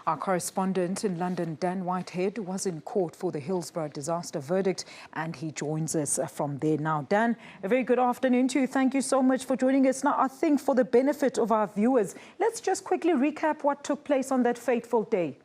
Our correspondent in London, Dan Whitehead, was in court for the Hillsborough disaster verdict, and he joins us from there now. Dan, a very good afternoon to you. Thank you so much for joining us. Now, I think for the benefit of our viewers, let's just quickly recap what took place on that fateful day.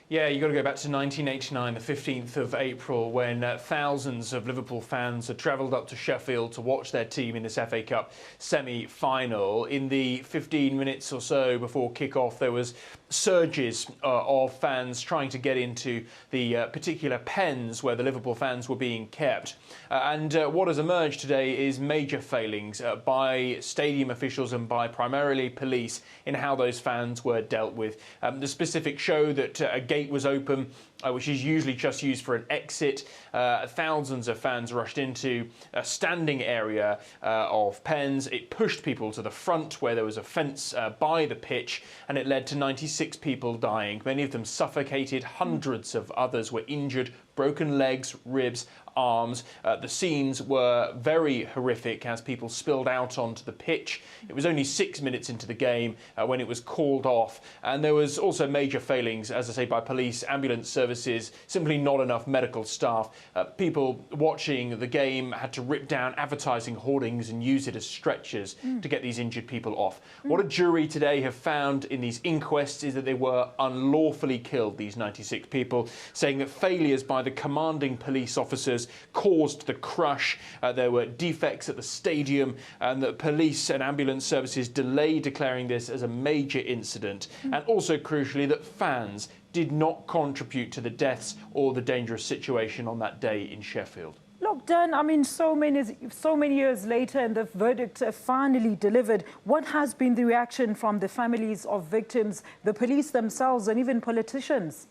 Yeah, you've got to go back to 1989, the 15th of April, when thousands of Liverpool fans had travelled up to Sheffield to watch their team in this FA Cup semi-final. In the 15 minutes or so before kick-off, there was surges of fans trying to get into the particular pens where the Liverpool fans were being kept. And what has emerged today is major failings by stadium officials and by primarily police in how those fans were dealt with. The specifics show that a gate was open, which is usually just used for an exit. Thousands of fans rushed into a standing area of pens. It pushed people to the front where there was a fence by the pitch, and it led to 96 people dying. Many of them suffocated. Hundreds of others were injured, broken legs, ribs, arms. The scenes were very horrific as people spilled out onto the pitch. It was only 6 minutes into the game when it was called off, and there was also major failings, as I say, by police, ambulance services, simply not enough medical staff. People watching the game had to rip down advertising hoardings and use it as stretchers to get these injured people off. What a jury today have found in these inquests is that they were unlawfully killed, these 96 people, saying that failures by the commanding police officers caused the crush. There were defects at the stadium, and that police and ambulance services delayed declaring this as a major incident. And also, crucially, that fans did not contribute to the deaths or the dangerous situation on that day in Sheffield. Look, Dan, I mean, so many years later, and the verdict finally delivered. What has been the reaction from the families of victims, the police themselves, and even politicians?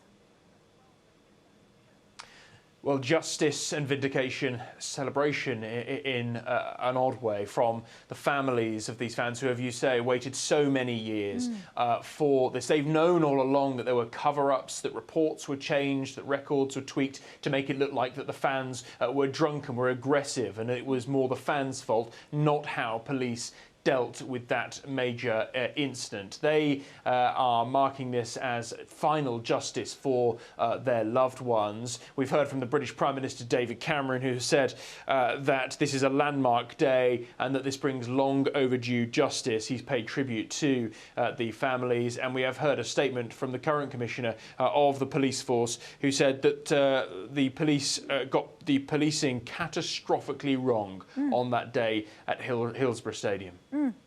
Well, justice and vindication, celebration in an odd way from the families of these fans who, as you say, waited so many years for this. They've known all along that there were cover-ups, that reports were changed, that records were tweaked to make it look like that the fans were drunk and were aggressive, and it was more the fans' fault, not how police dealt with that major incident. They are marking this as final justice for their loved ones. We've heard from the British Prime Minister David Cameron, who said that this is a landmark day and that this brings long overdue justice. He's paid tribute to the families, and we have heard a statement from the current Commissioner of the police force, who said that the police got the policing catastrophically wrong on that day at Hillsborough Stadium.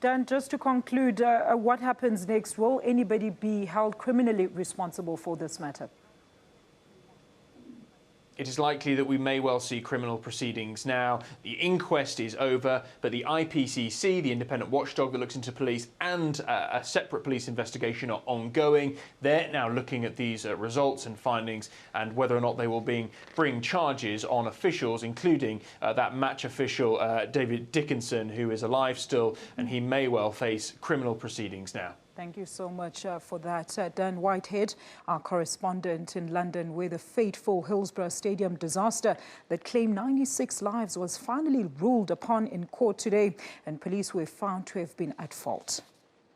Dan, just to conclude, what happens next? Will anybody be held criminally responsible for this matter? It is likely that we may well see criminal proceedings now. The inquest is over, but the IPCC, the independent watchdog that looks into police, and a separate police investigation are ongoing. They're now looking at these results and findings and whether or not they will bring charges on officials, including that match official, David Dickinson, who is alive still, and he may well face criminal proceedings now. Thank you so much for that. Dan Whitehead, our correspondent in London, where the fateful Hillsborough Stadium disaster that claimed 96 lives was finally ruled upon in court today, and police were found to have been at fault.